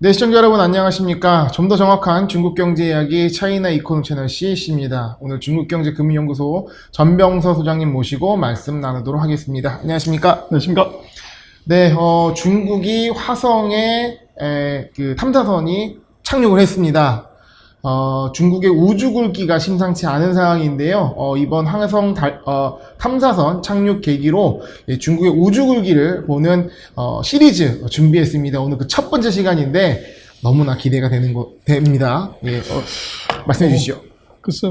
네, 시청자 여러분 안녕하십니까. 좀 더 정확한 중국 경제 이야기 차이나 이코노 채널 CC입니다. 오늘 중국경제금융연구소 전병서 소장님 모시고 말씀 나누도록 하겠습니다. 안녕하십니까. 안녕하십니까. 네, 중국이 화성에 그 탐사선이 착륙을 했습니다. 중국의 우주굴기가 심상치 않은 상황인데요. 이번 화성 탐사선 착륙 계기로 중국의 우주굴기를 보는 시리즈 준비했습니다. 오늘 그 첫 번째 시간인데 너무나 기대가 됩니다. 예, 말씀해 주시죠. 글쎄,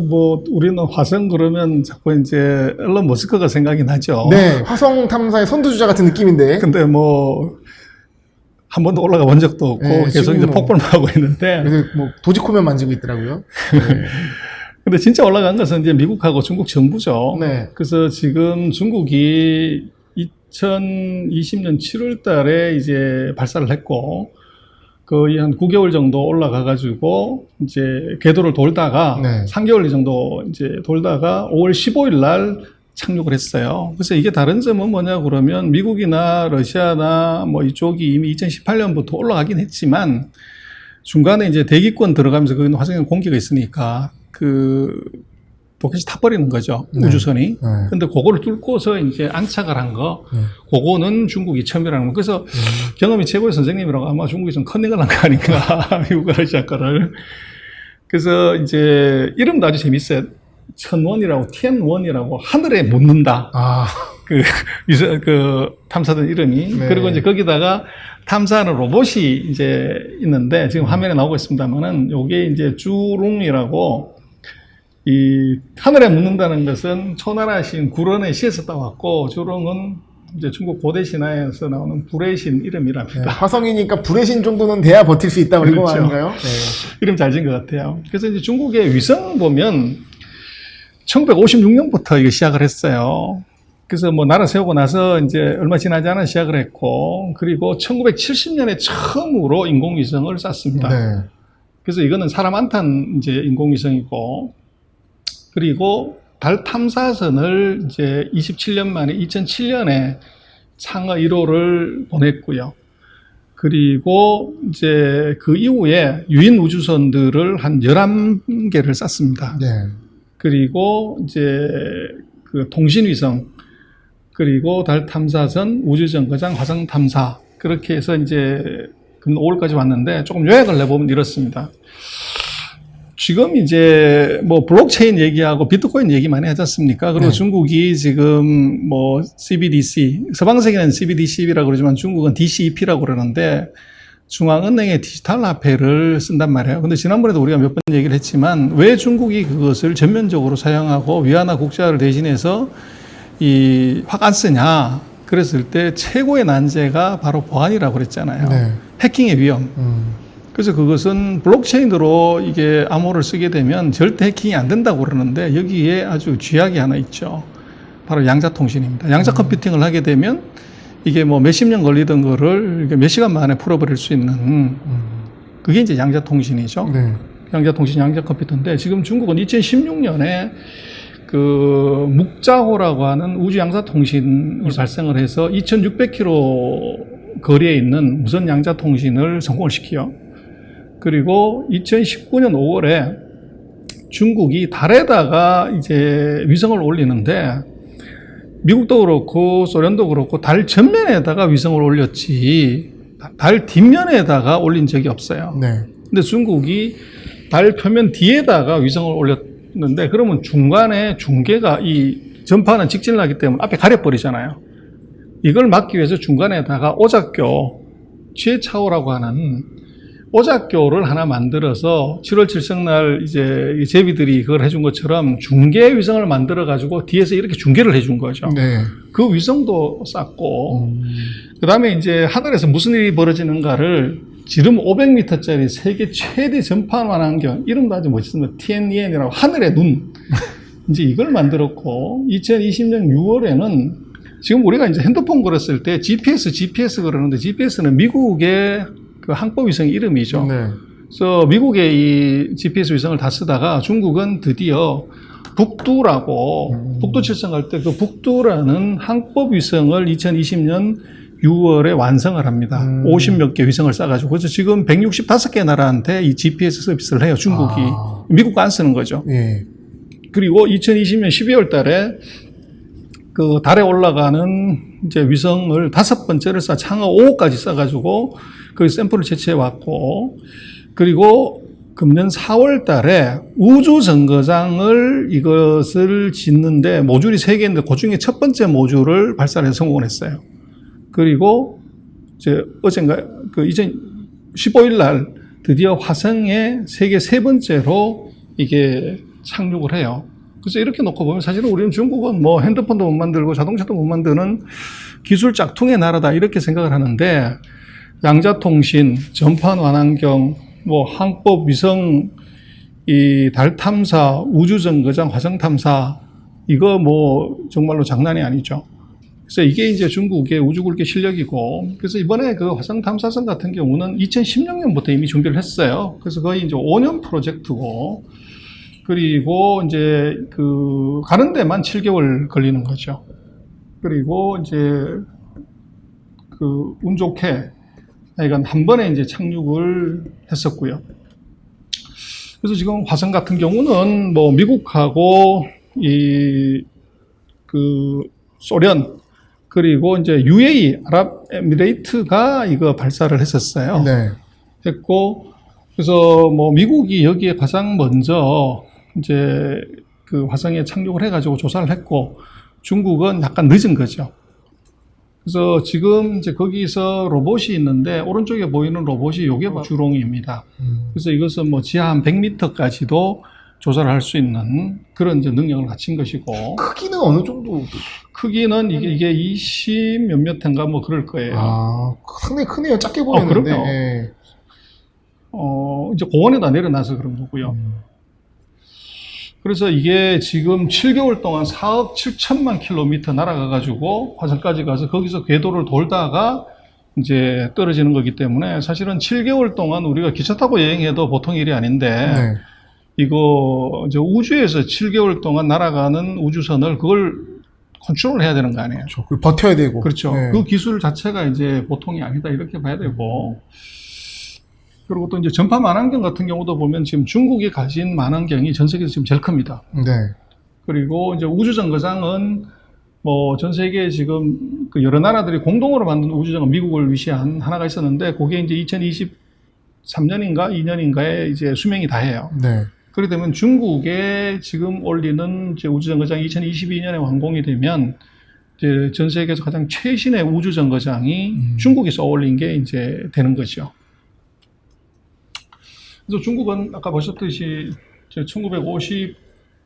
우리는 화성 그러면 자꾸 이제 일론 머스크가 생각이 나죠. 네, 화성 탐사의 선두주자 같은 느낌인데. 근데 한 번도 올라가 본 적도 없고, 네, 계속 이제 폭발만 하고 있는데. 그래서 도지코면 만지고 있더라고요. 네. 근데 진짜 올라간 것은 이제 미국하고 중국 정부죠. 네. 그래서 지금 중국이 2020년 7월 달에 이제 발사를 했고, 거의 한 9개월 정도 올라가가지고, 이제 궤도를 돌다가, 네. 3개월 정도 이제 돌다가 5월 15일 날 착륙을 했어요. 그래서 이게 다른 점은 뭐냐 그러면 미국이나 러시아나 이쪽이 이미 2018년부터 올라가긴 했지만, 중간에 이제 대기권 들어가면서 그 화성에 공기가 있으니까, 로켓이 타버리는 거죠. 네. 우주선이. 네. 근데 그거를 뚫고서 이제 안착을 한 거, 네. 그거는 중국이 처음이라는 거. 그래서 경험이 최고의 선생님이라고 아마 중국이 좀 컨닝을 한 거 아닌가. 미국과 러시아 거를. 그래서 이제 이름도 아주 재밌어요. 천원이라고, 티엔원이라고 하늘에 묻는다. 탐사선 이름이. 네. 그리고 이제 거기다가 탐사하는 로봇이 이제 있는데 지금 화면에 나오고 있습니다만은 요게 이제 주룽이라고 이 하늘에 묻는다는 것은 초나라 신 구런의 시에서 따왔고 주룽은 이제 중국 고대 신화에서 나오는 불의 신 이름이랍니다. 네, 화성이니까 불의 신 정도는 돼야 버틸 수 있다 그런 거 그렇죠. 아닌가요? 네. 이름 잘 지은 것 같아요. 그래서 이제 중국의 위성 보면 1956년부터 이거 시작을 했어요. 그래서 나라 세우고 나서 이제 얼마 지나지 않아 시작을 했고, 그리고 1970년에 처음으로 인공위성을 쐈습니다. 네. 그래서 이거는 사람 안 탄 이제 인공위성이고, 그리고 달 탐사선을 이제 27년 만에 2007년에 창어 1호를 보냈고요. 그리고 이제 그 이후에 유인 우주선들을 한 11개를 쐈습니다. 네. 그리고 이제 그 통신위성, 그리고 달 탐사선, 우주정거장, 화성 탐사, 그렇게 해서 이제 5월까지 왔는데 조금 요약을 내보면 이렇습니다. 지금 이제 블록체인 얘기하고 비트코인 얘기 많이 하지 않습니까? 그리고 네. 중국이 지금 CBDC, 서방세계는 CBDC라고 그러지만 중국은 DCEP라고 그러는데 중앙은행의 디지털 화폐를 쓴단 말이에요. 근데 지난번에도 우리가 몇 번 얘기를 했지만 왜 중국이 그것을 전면적으로 사용하고 위안화 국자를 대신해서 확 안 쓰냐? 그랬을 때 최고의 난제가 바로 보안이라고 그랬잖아요. 네. 해킹의 위험. 그래서 그것은 블록체인으로 이게 암호를 쓰게 되면 절대 해킹이 안 된다고 그러는데 여기에 아주 쥐약이 하나 있죠. 바로 양자통신입니다. 양자 컴퓨팅을 하게 되면 이게 몇십 년 걸리던 거를 몇 시간 만에 풀어버릴 수 있는 그게 이제 양자통신이죠. 네. 양자통신, 양자컴퓨터인데 지금 중국은 2016년에 그 묵자호라고 하는 우주 양자통신이 발생을 해서 2600km 거리에 있는 무선 양자통신을 성공을 시키요. 그리고 2019년 5월에 중국이 달에다가 이제 위성을 올리는데 미국도 그렇고 소련도 그렇고 달 전면에다가 위성을 올렸지 달 뒷면에다가 올린 적이 없어요. 네. 근데 중국이 달 표면 뒤에다가 위성을 올렸는데 그러면 중간에 중계가 이 전파는 직진을 하기 때문에 앞에 가려버리잖아요. 이걸 막기 위해서 중간에다가 오작교, 지혜차오라고 하는 오작교를 하나 만들어서 7월 7성날 이제 제비들이 그걸 해준 것처럼 중계 위성을 만들어가지고 뒤에서 이렇게 중계를 해준 거죠. 네. 그 위성도 쐈고, 그 다음에 이제 하늘에서 무슨 일이 벌어지는가를 지름 500m짜리 세계 최대 전파 망원경, 이름도 아주 멋있습니다. TNEN이라고 하늘의 눈. 이제 이걸 만들었고, 2020년 6월에는 지금 우리가 이제 핸드폰 걸었을 때 GPS 그러는데 GPS는 미국의 그 항법 위성 이름이죠. 네. 그래서 미국의 이 GPS 위성을 다 쓰다가 중국은 드디어 북두라고 북두 칠성할 때 그 북두라는 항법 위성을 2020년 6월에 완성을 합니다. 50몇 개 위성을 쏴가지고. 그래서 지금 165개 나라한테 이 GPS 서비스를 해요, 중국이. 미국과 안 쓰는 거죠. 예. 그리고 2020년 12월 달에 그 달에 올라가는 이제 위성을 5번째를 창어 5호까지 쏴가지고 그 샘플을 채취해 왔고, 그리고 금년 4월 달에 우주 정거장을 이것을 짓는데 모듈이 3개인데 그 중에 첫 번째 모듈을 발사해서 성공을 했어요. 그리고 이제 어젠가 그 2015일 날 드디어 화성에 세계 3번째로 이게 착륙을 해요. 그래서 이렇게 놓고 보면 사실은 우리는 중국은 뭐 핸드폰도 못 만들고 자동차도 못 만드는 기술 짝퉁의 나라다 이렇게 생각을 하는데, 양자통신, 전판 완환경, 뭐 항법, 위성, 이 달 탐사, 우주 정거장, 화성 탐사, 이거 뭐 정말로 장난이 아니죠. 그래서 이게 이제 중국의 우주국의 실력이고, 그래서 이번에 그 화성 탐사선 같은 경우는 2016년부터 이미 준비를 했어요. 그래서 거의 이제 5년 프로젝트고, 그리고 이제 그 가는 데만 7개월 걸리는 거죠. 그리고 이제 그 운 좋게 하여간 한 번에 이제 착륙을 했었고요. 그래서 지금 화성 같은 경우는 뭐 미국하고 이 그 소련, 그리고 이제 UAE 아랍에미레이트가 이거 발사를 했었어요. 네. 했고, 그래서 뭐 미국이 여기에 가장 먼저 이제 그 화성에 착륙을 해가지고 조사를 했고, 중국은 약간 늦은 거죠. 그래서 지금 이제 거기서 로봇이 있는데, 오른쪽에 보이는 로봇이 요게 주롱이입니다. 그래서 이것은 뭐 지하 한 100m까지도 조사를 할 수 있는 그런 이제 능력을 갖춘 것이고. 크기는 어느 정도? 크기는 이게 20 몇몇 회인가 뭐 그럴 거예요. 아, 상당히 크네요. 작게 보였는데. 그럼요. 예. 이제 공원에다 내려놔서 그런 거고요. 그래서 이게 지금 7개월 동안 4억 7천만 킬로미터 날아가가지고 화성까지 가서 거기서 궤도를 돌다가 이제 떨어지는 거기 때문에, 사실은 7개월 동안 우리가 기차 타고 여행해도 보통 일이 아닌데, 네. 이거 이제 우주에서 7개월 동안 날아가는 우주선을 그걸 컨트롤 해야 되는 거 아니에요? 그렇죠. 그리고 버텨야 되고. 그렇죠. 네. 그 기술 자체가 이제 보통이 아니다 이렇게 봐야 되고, 그리고 또 이제 전파 만환경 같은 경우도 보면 지금 중국이 가진 만환경이 전 세계에서 지금 제일 큽니다. 네. 그리고 이제 우주정거장은 뭐 전 세계에 지금 그 여러 나라들이 공동으로 만든 우주정거장, 미국을 위시한 하나가 있었는데, 그게 이제 2023년인가 2년인가에 이제 수명이 다해요. 네. 그렇게 되면 중국에 지금 올리는 이제 우주정거장이 2022년에 완공이 되면 이제 전 세계에서 가장 최신의 우주정거장이 중국에서 올린 게 이제 되는 거죠. 그래서 중국은 아까 보셨듯이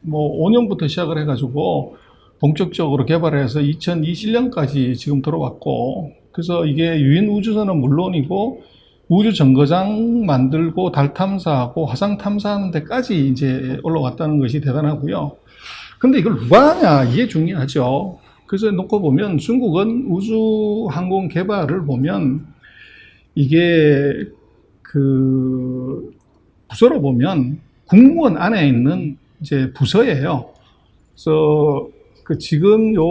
1955년부터 시작을 해가지고 본격적으로 개발해서 2021년까지 지금 들어왔고, 그래서 이게 유인 우주선은 물론이고 우주 정거장 만들고 달 탐사하고 화성 탐사하는 데까지 이제 올라왔다는 것이 대단하고요. 근데 이걸 누가 하냐, 이게 중요하죠. 그래서 놓고 보면 중국은 우주 항공 개발을 보면 이게 그 부서로 보면 국무원 안에 있는 이제 부서예요. 그래서 그 지금 요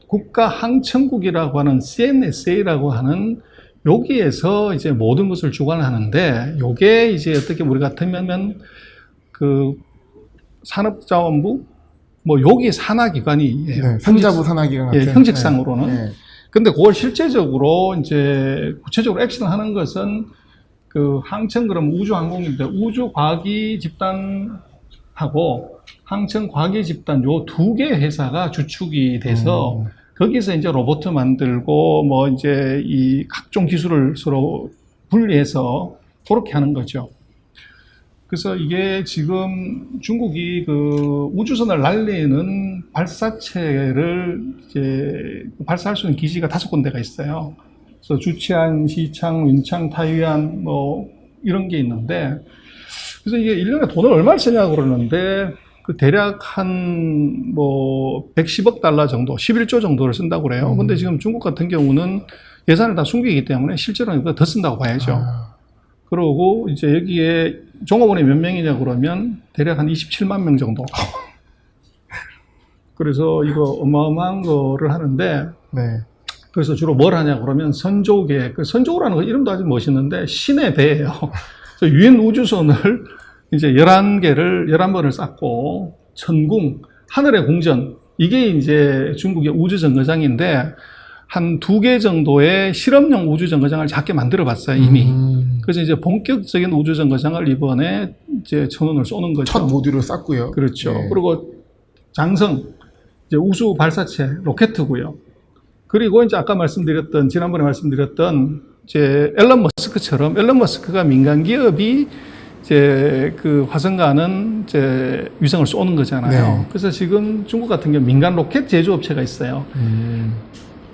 국가항천국이라고 하는 CNSA라고 하는 여기에서 이제 모든 것을 주관하는데, 요게 이제 어떻게 우리 같으면 그 산업자원부 뭐 여기 산하기관이에요. 네. 산자부 산하기관 같은. 예, 형식상으로는. 네. 근데 그걸 실제적으로 이제 구체적으로 액션하는 것은 그 항천, 그럼 우주항공인데 우주과학이 집단하고 항천과학이 집단 요 두 개 회사가 주축이 돼서 거기서 이제 로봇 만들고 뭐 이제 이 각종 기술을 서로 분리해서 그렇게 하는 거죠. 그래서 이게 지금 중국이 그 우주선을 날리는 발사체를 이제 발사할 수 있는 기지가 5군데가 있어요. 그래서 주치안, 시창, 윈창, 타이완 뭐 이런 게 있는데, 그래서 이게 1년에 돈을 얼마를 쓰냐고 그러는데, 그 대략 한 뭐 110억 달러 정도, 11조 정도를 쓴다고 그래요. 근데 지금 중국 같은 경우는 예산을 다 숨기기 때문에 실제로는 이거 더 쓴다고 봐야죠. 그러고 이제 여기에 종업원이 몇 명이냐 그러면 대략 한 27만 명 정도. 그래서 이거 어마어마한 거를 하는데, 네. 그래서 주로 뭘 하냐 그러면 선조계, 그 선조라는 거 이름도 아주 멋있는데 신의 배예요. 그래서 유인 우주선을 이제 11번을 쐈고 천궁, 하늘의 궁전, 이게 이제 중국의 우주정거장인데 한 2개 정도의 실험용 우주정거장을 작게 만들어 봤어요, 이미. 그래서 이제 본격적인 우주정거장을 이번에 이제 천운을 쏘는 거죠. 첫 모듈을 쐈고요. 그렇죠. 네. 그리고 장성, 이제 우주 발사체, 로켓이고요. 그리고 이제 아까 지난번에 말씀드렸던 이제 앨런 머스크처럼 앨런 머스크가 민간 기업이 이제 그 화성 가는 이제 위성을 쏘는 거잖아요. 네. 그래서 지금 중국 같은 경우 민간 로켓 제조업체가 있어요.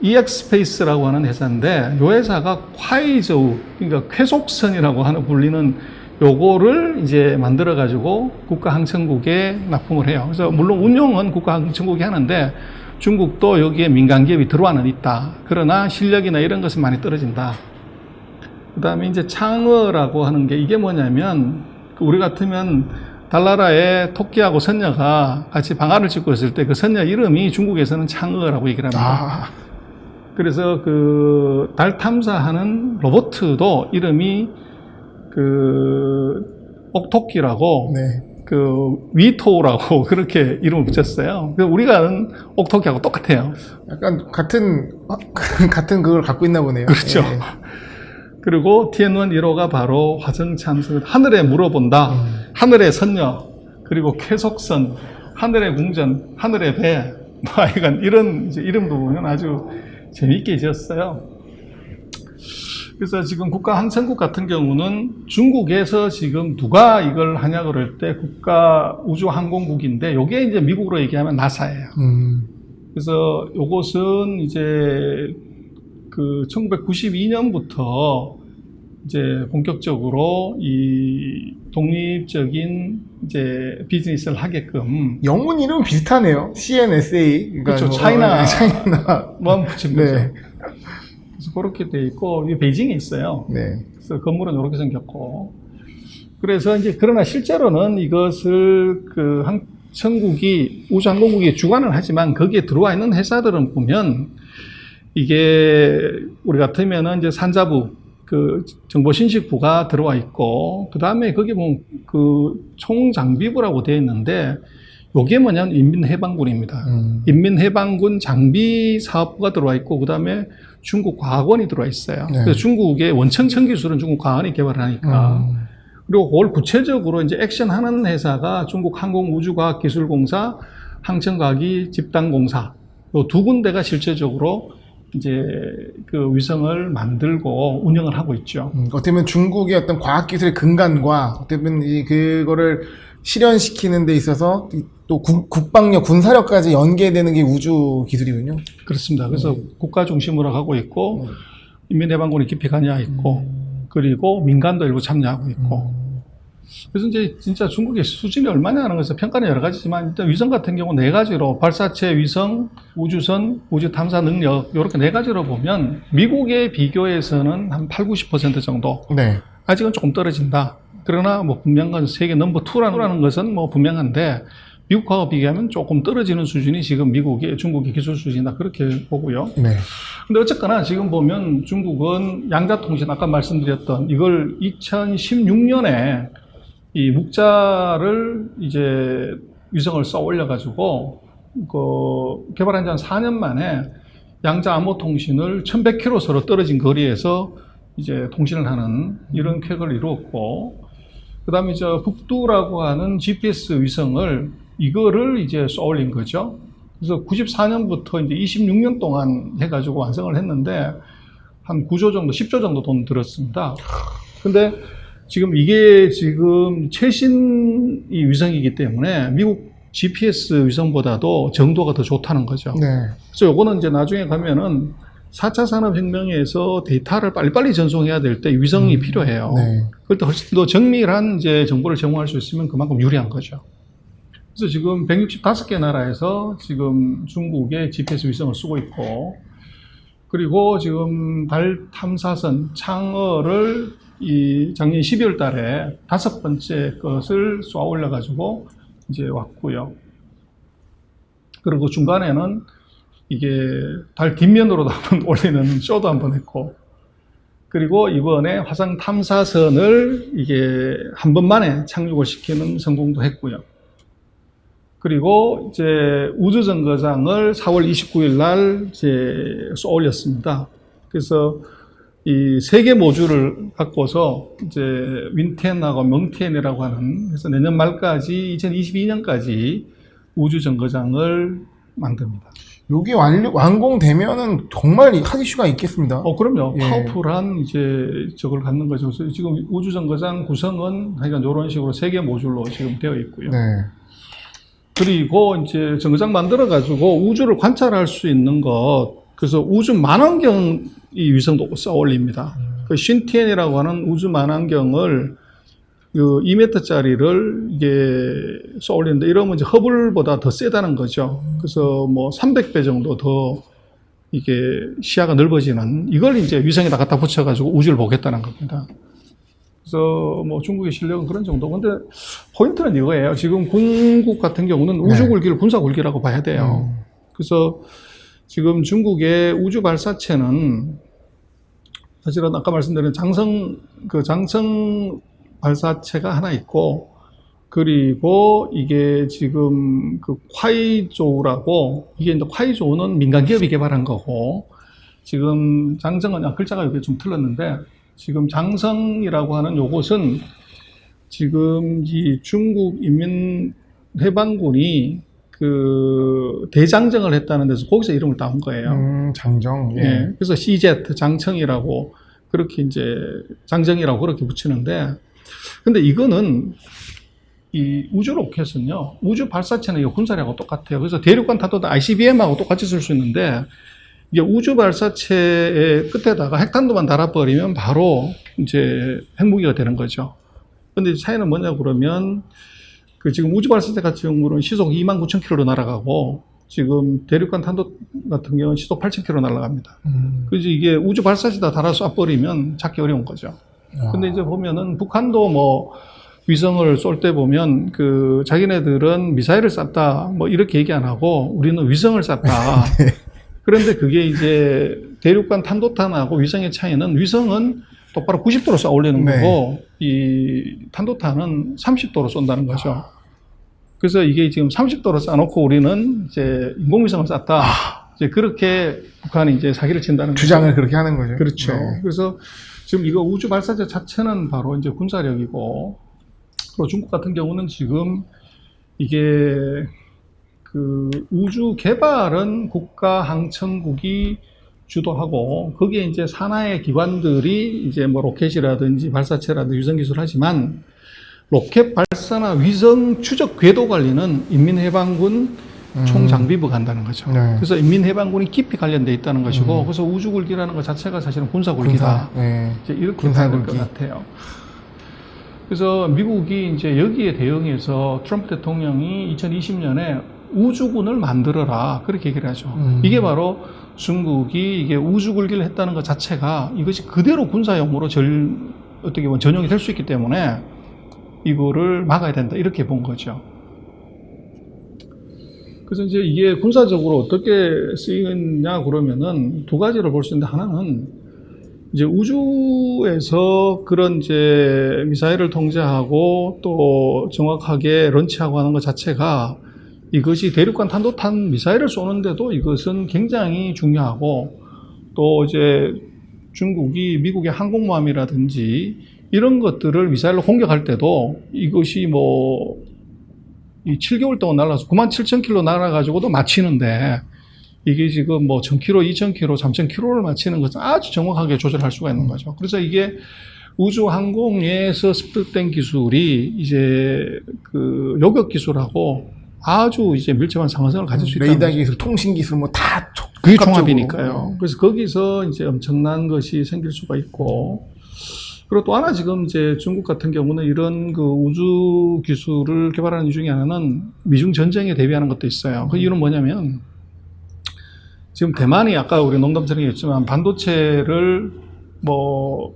EX스페이스라고 하는 회사인데 이 회사가 콰이저우, 그러니까 쾌속선이라고 하는 불리는 요거를 이제 만들어 가지고 국가항천국에 납품을 해요. 그래서 물론 운용은 국가항천국이 하는데 중국도 여기에 민간 기업이 들어와는 있다. 그러나 실력이나 이런 것은 많이 떨어진다. 그다음에 이제 창어라고 하는 게 이게 뭐냐면 우리 같으면 달나라에 토끼하고 선녀가 같이 방아를 찍고 있을 때 그 선녀 이름이 중국에서는 창어라고 얘기를 합니다. 그래서 그 달 탐사하는 로봇도 이름이 그 옥토끼라고 네. 그 위토라고 그렇게 이름을 붙였어요. 그래서 우리가 아는 옥토끼하고 똑같아요. 약간 같은 그걸 갖고 있나 보네요. 그렇죠. 예. 그리고 TN1 1호가 바로 화성 참석, 하늘에 물어본다, 하늘의 선녀, 그리고 쾌속선, 하늘의 궁전, 하늘의 배, 하여간 이런 이제 이름도 보면 아주 재미있게 지었어요. 그래서 지금 국가항천국 같은 경우는 중국에서 지금 누가 이걸 하냐 그럴 때 국가우주항공국인데 요게 이제 미국으로 얘기하면 나사예요. 그래서 요것은 이제 그 1992년부터 이제 본격적으로 이 독립적인 이제 비즈니스를 하게끔 영문 이름은 비슷하네요. CNSA. 그러니까 그렇죠. 뭐, 차이나 차이나. 뭐 붙인 거죠. 네. 그래서 그렇게 돼 있고 이게 베이징에 있어요. 네. 그래서 건물은 이렇게 생겼고 그래서 이제 그러나 실제로는 이것을 그 항천국이 우주항공국이 주관을 하지만 거기에 들어와 있는 회사들은 보면 이게 우리 같으면은 이제 산자부 그 정보신식부가 들어와 있고 그 다음에 거기 보면 그 총장비부라고 되어 있는데 요게 뭐냐면 인민해방군입니다. 인민해방군 장비사업부가 들어와 있고 그 다음에 중국 과학원이 들어와 있어요. 네. 그래서 중국의 원천청 기술은 중국 과학원이 개발을 하니까 그리고 그걸 구체적으로 이제 액션하는 회사가 중국 항공우주과학기술공사, 항천과학기 집단공사 요 2군데가 실제적으로 이제 그 위성을 만들고 운영을 하고 있죠. 어떻게 보면 중국의 어떤 과학기술의 근간과 어떻게 보면 그거를 실현시키는 데 있어서 또 국방력, 군사력까지 연계되는 게 우주 기술이군요. 그렇습니다. 그래서 국가 중심으로 하고 있고 인민해방군이 깊이 관여하 있고 그리고 민간도 일부 참여하고 있고 그래서 이제 진짜 중국의 수준이 얼마냐 하는 것에서 평가는 여러 가지지만 일단 위성 같은 경우 4가지로 발사체, 위성, 우주선, 우주 탐사 능력 이렇게 4가지로 보면 미국에 비교해서는 한 80-90% 정도 네. 아직은 조금 떨어진다. 그러나 뭐 분명한 건 세계 넘버 2라는 것은 뭐 분명한데 미국하고 비교하면 조금 떨어지는 수준이 지금 중국의 기술 수준이다 그렇게 보고요. 네. 근데 어쨌거나 지금 보면 중국은 양자통신 아까 말씀드렸던 이걸 2016년에 이 묵자를 이제 위성을 쏘아 올려가지고 그 개발한 지 한 4년 만에 양자 암호 통신을 1100km 서로 떨어진 거리에서 이제 통신을 하는 이런 쾌거를 이루었고, 그 다음에 이제 북두라고 하는 GPS 위성을 이거를 이제 쏘아 올린 거죠. 그래서 94년부터 이제 26년 동안 해가지고 완성을 했는데 한 9조 정도, 10조 정도 돈 들었습니다. 근데 지금 이게 지금 최신 이 위성이기 때문에 미국 GPS 위성보다도 정도가 더 좋다는 거죠. 네. 그래서 요거는 이제 나중에 가면은 4차 산업혁명에서 데이터를 빨리빨리 전송해야 될 때 위성이 필요해요. 네. 그럴 때 훨씬 더 정밀한 이제 정보를 제공할 수 있으면 그만큼 유리한 거죠. 그래서 지금 165개 나라에서 지금 중국의 GPS 위성을 쓰고 있고, 그리고 지금 달 탐사선 창어를 이 작년 12월 달에 5번째 것을 쏘아 올려가지고 이제 왔고요. 그리고 중간에는 이게 달 뒷면으로도 한번 올리는 쇼도 한번 했고, 그리고 이번에 화성 탐사선을 이게 한 번 만에 착륙을 시키는 성공도 했고요. 그리고 이제 우주정거장을 4월 29일 날 이제 쏘 올렸습니다. 그래서 이 세 개 모듈을 갖고서 이제 윈텐하고 명텐이라고 하는, 그래서 내년 말까지 2022년까지 우주정거장을 만듭니다. 요게 완공되면은 정말 한 이슈가 있겠습니다. 그럼요. 예. 파워풀한 이제 저걸 갖는 거죠. 그래서 지금 우주정거장 구성은 하여간 이런 식으로 세 개 모듈로 지금 되어 있고요. 네. 그리고 이제 정거장 만들어가지고 우주를 관찰할 수 있는 것, 그래서 우주 만환경 이 위성도 쏘아 올립니다. 그 신티엔이라고 하는 우주 만환경을 그 2m짜리를 이게 쏘아 올리는데, 이러면 이제 허블보다 더 세다는 거죠. 그래서 뭐 300배 정도 더 이게 시야가 넓어지는, 이걸 이제 위성에다 갖다 붙여가지고 우주를 보겠다는 겁니다. 그래서 뭐 중국의 실력은 그런 정도. 근데 포인트는 이거예요. 지금 중국 같은 경우는 우주 굴기를 군사 굴기라고 봐야 돼요. 그래서 지금 중국의 우주 발사체는 사실은 아까 말씀드린 장성 발사체가 하나 있고, 그리고 이게 지금 그 콰이조우라고, 이게 이제 콰이조우는 민간 기업이 개발한 거고, 지금 장성은 글자가 여기 좀 틀렸는데, 지금 장성이라고 하는 요것은 지금 이 중국 인민해방군이 그 대장정을 했다는 데서 거기서 이름을 따온 거예요. 장정. 예. 예. 그래서 CZ 장청이라고, 그렇게 이제 장정이라고 그렇게 붙이는데, 근데 이거는 이 우주 로켓은요, 우주 발사체는 이 군사력하고 똑같아요. 그래서 대륙간 탄도도 ICBM하고 똑같이 쓸 수 있는데, 이게 우주 발사체의 끝에다가 핵탄두만 달아버리면 바로 이제 핵무기가 되는 거죠. 근데 차이는 뭐냐 그러면, 그 지금 우주 발사체 같은 경우는 시속 29,000km로 날아가고, 지금 대륙간 탄도 같은 경우는 시속 8,000km 날아갑니다. 그래서 이게 우주 발사체에다 달아 쏴버리면 찾기 어려운 거죠. 근데 이제 보면은 북한도 뭐 위성을 쏠 때 보면 그 자기네들은 미사일을 쐈다 뭐 이렇게 얘기 안 하고 우리는 위성을 쐈다. 그런데 그게 이제 대륙간 탄도탄하고 위성의 차이는, 위성은 똑바로 90도로 쏘아 올리는 거고, 이 탄도탄은 30도로 쏜다는 거죠. 그래서 이게 지금 30도로 쏴놓고 우리는 이제 인공위성을 쐈다. 이제 그렇게 북한이 이제 사기를 친다는 주장을 거죠. 그렇게 하는 거죠. 그렇죠. 네. 그래서 지금 이거 우주 발사체 자체는 바로 이제 군사력이고, 그리고 중국 같은 경우는 지금 이게 그 우주 개발은 국가항천국이 주도하고, 거기에 이제 산하의 기관들이 이제 뭐 로켓이라든지 발사체라든지 위성 기술을 하지만, 로켓 발사나 위성 추적 궤도 관리는 인민해방군 총장비부가 한다는 거죠. 네. 그래서 인민해방군이 깊이 관련돼 있다는 것이고, 그래서 우주굴기라는 것 자체가 사실은 군사굴기다. 네. 이제 이렇게 군사 봐야 될 것 굴기. 같아요. 그래서 미국이 이제 여기에 대응해서 트럼프 대통령이 2020년에 우주군을 만들어라, 그렇게 얘기를 하죠. 이게 바로 중국이 이게 우주굴기를 했다는 것 자체가 이것이 그대로 군사용으로 어떻게 보면 전용이 될 수 있기 때문에 이거를 막아야 된다, 이렇게 본 거죠. 그래서 이제 이게 군사적으로 어떻게 쓰이느냐 그러면은 두 가지를 볼 수 있는데, 하나는 이제 우주에서 그런 이제 미사일을 통제하고 또 정확하게 런치하고 하는 것 자체가, 이것이 대륙간 탄도탄 미사일을 쏘는데도 이것은 굉장히 중요하고, 또 이제 중국이 미국의 항공모함이라든지 이런 것들을 미사일로 공격할 때도 이것이 뭐 이 7개월 동안 날아서 97,000km 날아가지고도 맞히는데, 이게 지금 뭐 1,000km, 2,000km, 3,000km를 맞히는 것은 아주 정확하게 조절할 수가 있는 거죠. 그래서 이게 우주 항공에서 습득된 기술이 이제 그 요격 기술하고 아주 이제 밀접한 상관성을 가질 수 있다는 레이더 거죠. 기술, 통신 기술 뭐 다 그게 종합이니까요. 그래서 거기서 이제 엄청난 것이 생길 수가 있고, 그리고 또 하나 지금 이제 중국 같은 경우는 이런 그 우주 기술을 개발하는 이유 중에 하나는 미중 전쟁에 대비하는 것도 있어요. 그 이유는 뭐냐면, 지금 대만이 아까 우리 농담처럼 얘기했지만 반도체를 뭐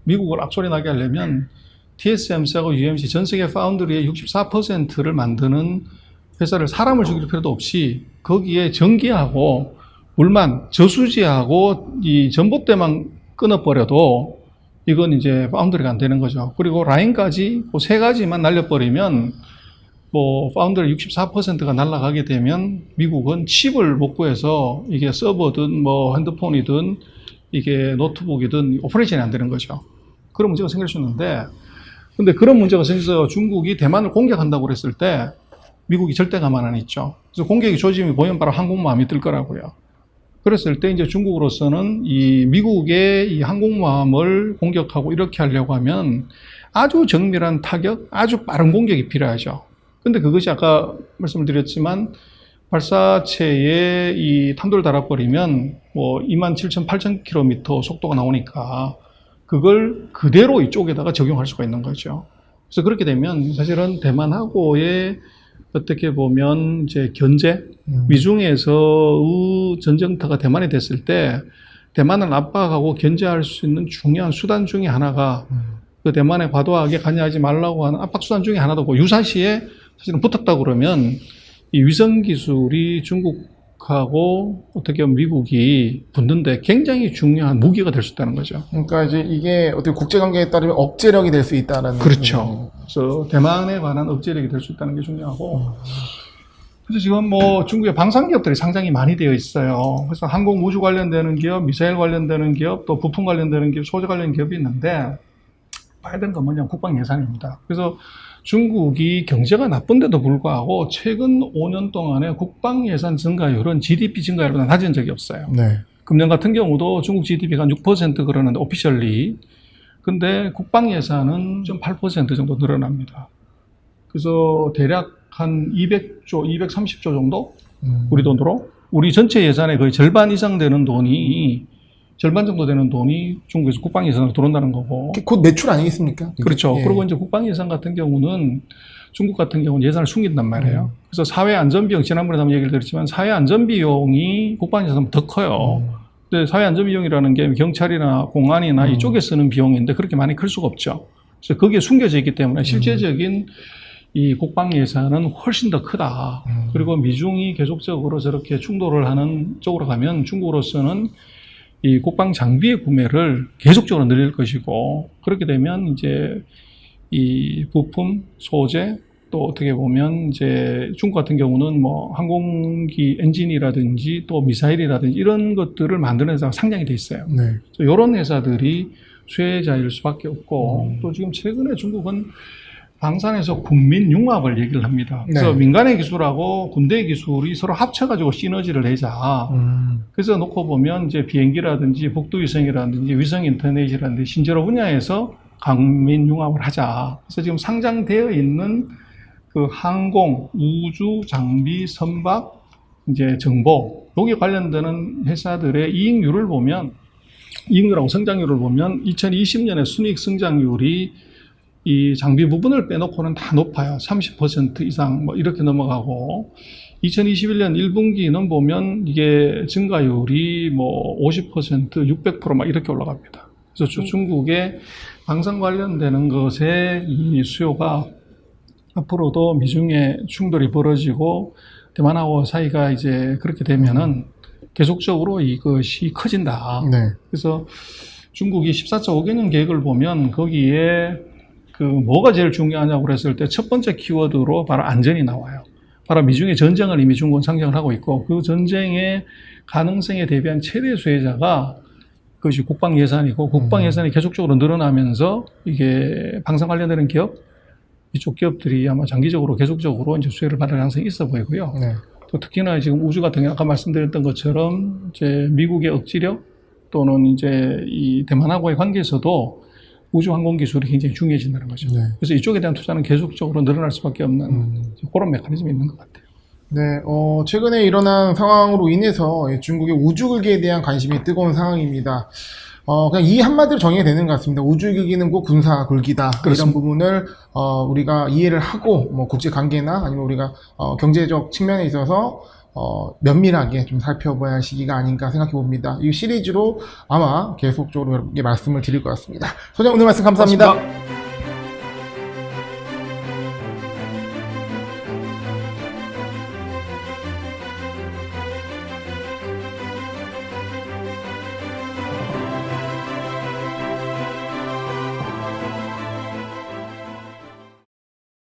미국을 앞소리 나게 하려면 TSMC하고 UMC 전 세계 파운드리의 64%를 만드는 회사를 사람을 죽일 필요도 없이 거기에 전기하고 물만 저수지하고 이 전봇대만 끊어버려도 이건 이제 파운드리가 안 되는 거죠. 그리고 라인까지 그 세 가지만 날려버리면 뭐 파운드리 64%가 날아가게 되면 미국은 칩을 못 구해서 이게 서버든 뭐 핸드폰이든 이게 노트북이든 오퍼레이션이 안 되는 거죠. 그런 문제가 생길 수 있는데, 근데 그런 문제가 생겨서 중국이 대만을 공격한다고 그랬을 때 미국이 절대 가만 안 있죠. 그래서 공격이 조짐이 보이면 바로 항공모함이 뜰 거라고요. 그랬을 때 이제 중국으로서는 이 미국의 이 항공모함을 공격하고 이렇게 하려고 하면 아주 정밀한 타격, 아주 빠른 공격이 필요하죠. 근데 그것이 아까 말씀을 드렸지만 발사체에 이 탄도를 달아버리면 뭐 27,000-8,000km 속도가 나오니까 그걸 그대로 이쪽에다가 적용할 수가 있는 거죠. 그래서 그렇게 되면 사실은 대만하고의 어떻게 보면 이제 견제, 미중에서의 전쟁터가 대만이 됐을 때 대만을 압박하고 견제할 수 있는 중요한 수단 중에 하나가 그 대만에 과도하게 관여하지 말라고 하는 압박 수단 중에 하나도 유사시에 사실은 붙었다 그러면 이 위성 기술이 중국하고 어떻게 보면 미국이 붙는데 굉장히 중요한 무기가 될 수 있다는 거죠. 그러니까 이제 이게 어떻게 국제관계에 따르면 억제력이 될 수 있다는. 그렇죠. 그래서 대만에 관한 억제력이 될 수 있다는 게 중요하고. 그래서 지금 뭐 중국의 방산 기업들이 상당히 많이 되어 있어요. 그래서 항공 우주 관련되는 기업, 미사일 관련되는 기업, 또 부품 관련되는 기업, 소재 관련 기업이 있는데 봐야 되는 건 뭐냐면 국방 예산입니다. 그래서 중국이 경제가 나쁜데도 불구하고 최근 5년 동안에 국방 예산 증가율은 GDP 증가율보다 낮은 적이 없어요. 네. 금년 같은 경우도 중국 GDP가 한 6% 그러는데 오피셜리. 근데 국방 예산은 좀 8% 정도 늘어납니다. 그래서 대략 한 200조, 230조 정도? 우리 돈으로? 우리 전체 예산의 거의 절반 이상 되는 돈이, 절반 정도 되는 돈이 중국에서 국방 예산으로 들어온다는 거고. 곧 매출 아니겠습니까? 그렇죠. 예. 그리고 이제 국방 예산 같은 경우는 중국 같은 경우는 예산을 숨긴단 말이에요. 그래서 사회 안전 비용, 지난번에 한번 얘기를 드렸지만 사회 안전 비용이 국방 예산보다 더 커요. 근데 사회 안전 비용이라는 게 경찰이나 공안이나 이쪽에 쓰는 비용인데 그렇게 많이 클 수가 없죠. 그래서 거기에 숨겨져 있기 때문에 실제적인 이 국방 예산은 훨씬 더 크다. 그리고 미중이 계속적으로 저렇게 충돌을 하는 쪽으로 가면 중국으로서는 이 국방 장비의 구매를 계속적으로 늘릴 것이고, 그렇게 되면 이제 이 부품, 소재, 또 어떻게 보면 이제 중국 같은 경우는 뭐 항공기 엔진이라든지 또 미사일이라든지 이런 것들을 만드는 회사가 상장이 돼 있어요. 네. 이런 회사들이 수혜자일 수밖에 없고, 또 지금 최근에 중국은 방산에서 국민 융합을 얘기를 합니다. 그래서 네. 민간의 기술하고 군대의 기술이 서로 합쳐가지고 시너지를 내자. 그래서 놓고 보면 이제 비행기라든지 복두위성이라든지 위성 인터넷이라든지 신재로 분야에서 강민 융합을 하자. 그래서 지금 상장되어 있는 그 항공, 우주, 장비, 선박, 이제 정보, 여기에 관련되는 회사들의 이익률을 보면, 이익률하고 성장률을 보면 2020년에 순이익 성장률이 이 장비 부분을 빼놓고는 다 높아요. 30% 이상 뭐 이렇게 넘어가고 2021년 1분기는 보면 이게 증가율이 뭐 50%, 600% 막 이렇게 올라갑니다. 그래서 중국의 방산 관련되는 것에 이 수요가 앞으로도 미중의 충돌이 벌어지고 대만하고 사이가 이제 그렇게 되면은 계속적으로 이것이 커진다. 네. 그래서 중국이 14차 5개년 계획을 보면 거기에 그 뭐가 제일 중요하냐고 그랬을 때 첫 번째 키워드로 바로 안전이 나와요. 바로 미중의 전쟁을 이미 중국은 상정을 하고 있고 그 전쟁의 가능성에 대비한 최대 수혜자가 그것이 국방 예산이고 국방 예산이 계속적으로 늘어나면서 이게 방산 관련되는 기업 이쪽 기업들이 아마 장기적으로 계속적으로 이제 수혜를 받을 가능성이 있어 보이고요. 네. 또 특히나 지금 우주 같은 경우 아까 말씀드렸던 것처럼 이제 미국의 억지력 또는 이제 이 대만하고의 관계에서도 우주 항공 기술이 굉장히 중요해진다는 거죠. 네. 그래서 이쪽에 대한 투자는 계속적으로 늘어날 수밖에 없는 그런 메커니즘이 있는 것 같아요. 네, 최근에 일어난 상황으로 인해서 중국의 우주기기에 대한 관심이 뜨거운 상황입니다. 그냥 이 한마디로 정의가 되는 것 같습니다. 우주기기는 곧 군사 굴기다. 그렇습니다. 이런 부분을, 우리가 이해를 하고, 뭐, 국제 관계나 아니면 우리가, 경제적 측면에 있어서, 면밀하게 좀 살펴봐야 할 시기가 아닌가 생각해 봅니다. 이 시리즈로 아마 계속적으로 여러분께 말씀을 드릴 것 같습니다. 소장 오늘 말씀 감사합니다. 고맙습니다.